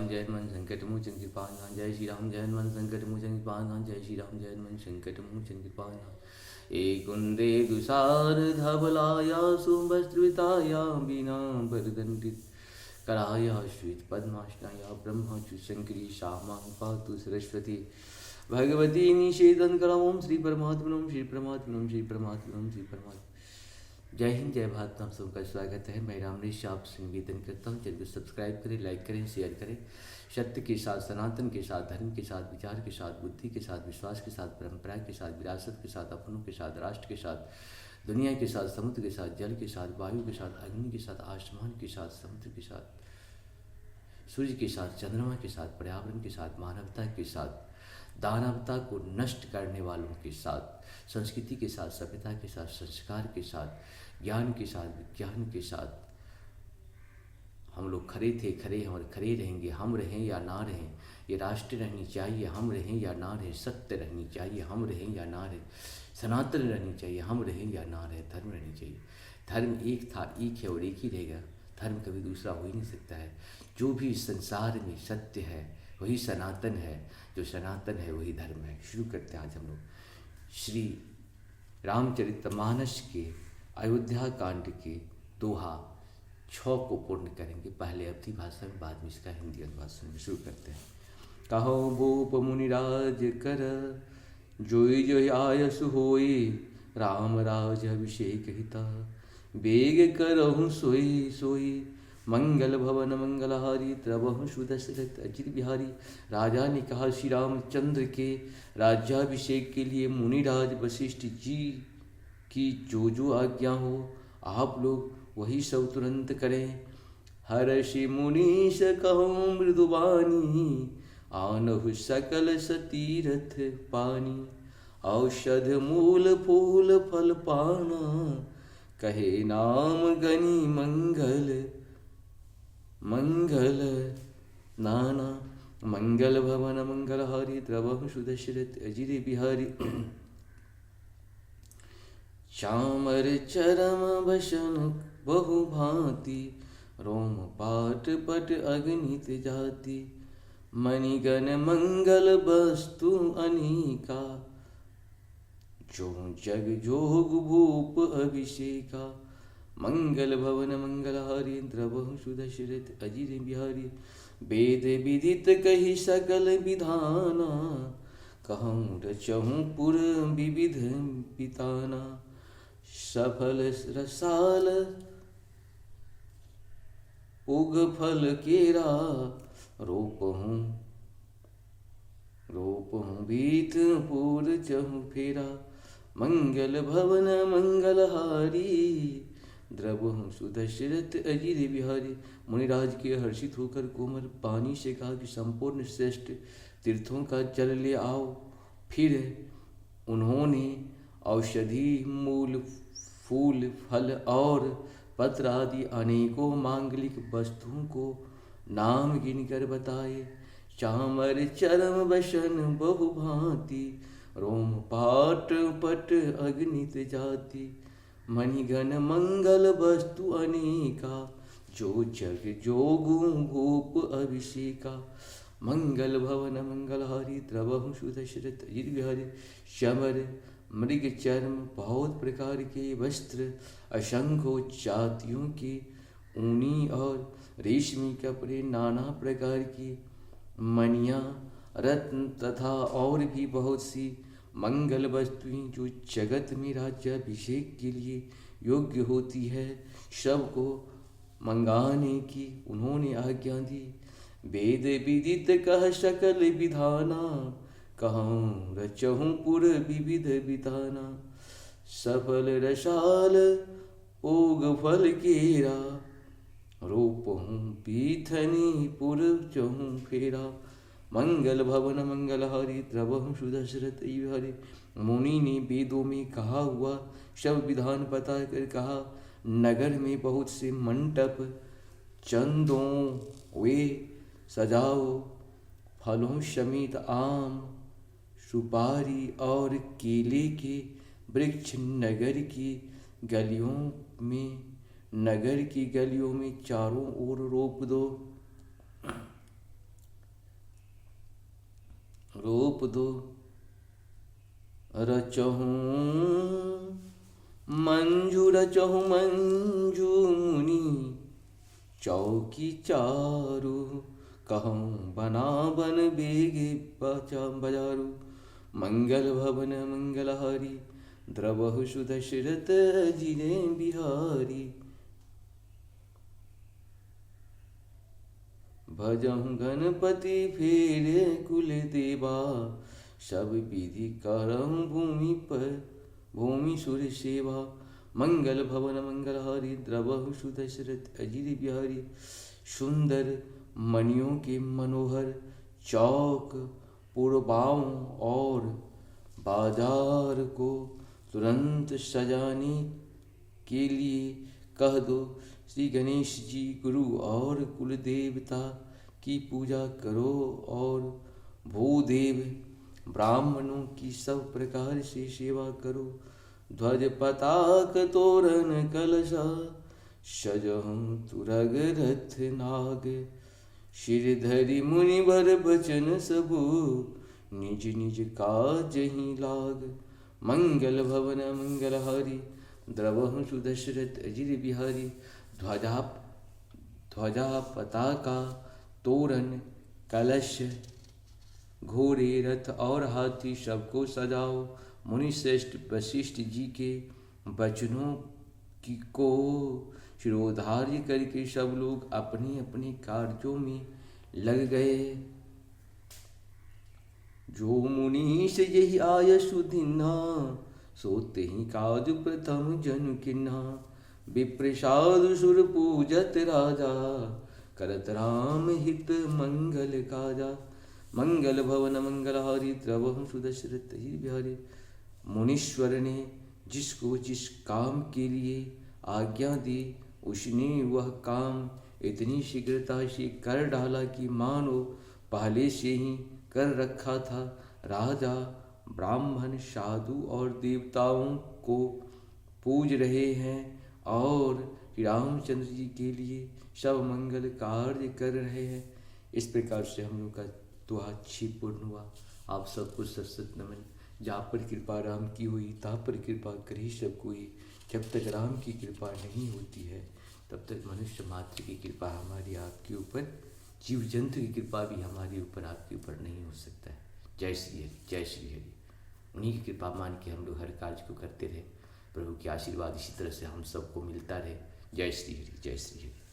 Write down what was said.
राम जय हनुमान संकट मोचन कृपानाथ जय श्री राम जय हनुमान संकट मोचन कृपानाथ जय श्री राम जय हनुमान संकट मोचन कृपानाथ। एक कुंदे दुसार धवलाया सुवस्त्रविताया बीना वरदंडित कराया श्वेत पद्मासनाया ब्रह्मचु शंकरी श्यामा पातु सरस्वती भगवती निषेधन करा। ओम श्री परमात्मनम श्री परमात्मनम श्री परमात्मनम श्री परमात्मा। जय हिंद जय भारत। आप सबका स्वागत है। मैं रामनेश आप से निवेदन करता हूँ चैनल को सब्सक्राइब करें, लाइक करें, शेयर करें। सत्य के साथ, सनातन के साथ, धर्म के साथ, विचार के साथ, बुद्धि के साथ, विश्वास के साथ, परंपरा के साथ, विरासत के साथ, अपनों के साथ, राष्ट्र के साथ, दुनिया के साथ, समुद्र के साथ, जल के साथ, वायु के साथ, अग्नि के साथ, आसमान के साथ, समुद्र के साथ, सूर्य के साथ, चंद्रमा के साथ, पर्यावरण के साथ, मानवता के साथ, दानवता को नष्ट करने वालों के साथ, संस्कृति के साथ, सभ्यता के साथ, संस्कार के साथ, ज्ञान के साथ, विज्ञान के साथ हम लोग खड़े थे, खड़े हैं और खड़े रहेंगे। हम रहें या ना रहें, ये राष्ट्र रहनी चाहिए, हम रहें या ना रहें। सत्य रहनी चाहिए, हम रहें या ना रहें। सनातन रहनी चाहिए, हम रहें या ना रहें। धर्म रहनी चाहिए। धर्म एक था, एक है और एक ही रहेगा। धर्म कभी दूसरा हो ही नहीं सकता है। जो भी संसार में सत्य है वही सनातन है, जो सनातन है वही धर्म है। शुरू करते हैं आज हम लोग श्री रामचरितमानस के अयोध्या कांड के दोहा 6 को पूर्ण करेंगे। पहले अवधी भाषा में, बाद में इसका हिंदी अनुवाद सुनने शुरू करते हैं। कहो भूप मुनिराज कर, जोई जोई आयस होई, राम राज अभिषेक हिता, बेग करहु सोई सोई, मंगल भवन मंगलहारी, त्रवहु सुदशरथ अजित बिहारी। राजा ने कहा श्री रामचंद्र के राज्याभिषेक के लिए मुनिराज वशिष्ठ जी की जो आज्ञा हो आप लोग वही सब तुरंत करें। हर्षि मुनीश कहूँ मृदुबानी, आनहु सकल सतीरथ पानी, औषध मूल फूल फल पाना, कहे नाम गनि मंगल मंगल नाना। मंगल भवन मंगलहारी, द्रवहु सुदशरथ अजित बिहारी। चामर चरम बसन बहु भांति, रोम पाट पट अगणित जाति, मणिगण मंगल वस्तु अनेका, जो जग जोग भूप अभिषेका। मंगल भवन मंगलहारी, द्रवहु सुदशरथ अजित बिहारी। वेद विदित कही सकल विधाना, कहूँ रचहूँ पुर विविध पिताना। सफल रसाल उग फल केरा, रोपहूँ बीत पूर चहु फेरा। मंगल भवन मंगलहारी, द्रवहु सुदशरथ अजित बिहारी। मुनिराज के हर्षित होकर कोमल पानी से कहा कि संपूर्ण श्रेष्ठ तीर्थों का जल ले आओ। फिर उन्होंने औषधि मूल फूल फल और पत्र आदि अनेकों मांगलिक वस्तुओं को नाम गिनकर बताए। चामर चरम बसन बहु भांति, रोम पाट पट अग्नित जाति, मणिगण मंगल वस्तु अनेका, जो जग जोगु भूप अभिषेका। मंगल भवन मंगलहारी, द्रवहु सुदशरथ अजित बिहारी। चमर मृग चर्म बहुत प्रकार के वस्त्र, असंख्य जातियों के ऊनी और रेशमी कपड़े, नाना प्रकार की मणियाँ, रत्न तथा और भी बहुत सी मंगल वस्तुएं जो जगत में राज्याभिषेक के लिए योग्य होती है, सब को मंगाने की उन्होंने आज्ञा दी। वेद विदित कह सकल विधाना, कहूँ रचहूँ पुर विविध बिताना। सफल रसाल ओग फल केरा, रोपहूँ पीथनी पुर चहूँ फेरा। मंगल भवन मंगलहारी, द्रवहु सुदशरथ बिहारी। मुनि ने वेदों में कहा हुआ सब विधान बता कर कहा, नगर में बहुत से मंडप चंदों वे सजाओ, फलों समेत आम सुपारी और केले के वृक्ष नगर की गलियों में चारों ओर रोप दो। गोप दो रचहूँ मंजू रचहूँ मंजू मुनि चौकी चारू कहूँ बना बन बेगे बजारू मंगल भवन मंगलहारी द्रवहु सुदशरथ जिने बिहारी भजहु गणपति फेरे कुल देवा सब विधि करहु भूमि पर भूमि सुर सेवा मंगल भवन मंगलहारी द्रवहु सुदशरथ अजिर बिहारी सुंदर मणियों के मनोहर चौक पुरबाओं और बाजार को तुरंत सजाने के लिए कह दो। श्री गणेश जी गुरु और कुल देवता की पूजा करो और भूदेव ब्राह्मणों की सब प्रकार से सेवा करो। ध्वज पताक तोरण कलशा सजहूँ तुरग रथ नाग शिरधरि मुनि भर बचन सबु निज निज काज ही लाग। मंगल भवन मंगलहारी द्रवहु सुदशरथ अजिर बिहारी ध्वजा पताका तोरण कलश घोड़े रथ और हाथी सबको सजाओ। मुनि श्रेष्ठ वशिष्ठ जी के वचनों की को शिरोधार्य करके सब लोग अपने अपने कार्यों में लग गए। जो मुनीष यही आय सुदिना सोते ही काज प्रथम जन किन्हा। विप्रसाद सुर पूजत राजा करत राम हित मंगल काजा। मंगल भवन मंगलहारी द्रवहु सुदशरथ अजिर बिहारी। मुनीश्वर ने जिसको जिस काम के लिए आज्ञा दी उसने वह काम इतनी शीघ्रता से कर डाला कि मानो पहले से ही कर रखा था। राजा ब्राह्मण साधु और देवताओं को पूज रहे हैं और रामचंद्र जी के लिए सब मंगल कार्य कर रहे हैं। इस प्रकार से हम लोग का दुआ अच्छी पूर्ण हुआ। आप सबको सत नमन। जहाँ पर कृपा राम की हुई तहाँ पर कृपा करी सब कोई। जब तक राम की कृपा नहीं होती है तब तक मनुष्य मात्र की कृपा हमारी आपके ऊपर, जीव जंतु की कृपा भी हमारे ऊपर आपके ऊपर नहीं हो सकता है। जय श्री हरि, जय श्री हरि। उन्हीं की कृपा मान के हम लोग हर कार्य को करते रहे। प्रभु के आशीर्वाद इसी तरह से हम सबको मिलता रहे। जय श्री हरि, जय श्री हरि।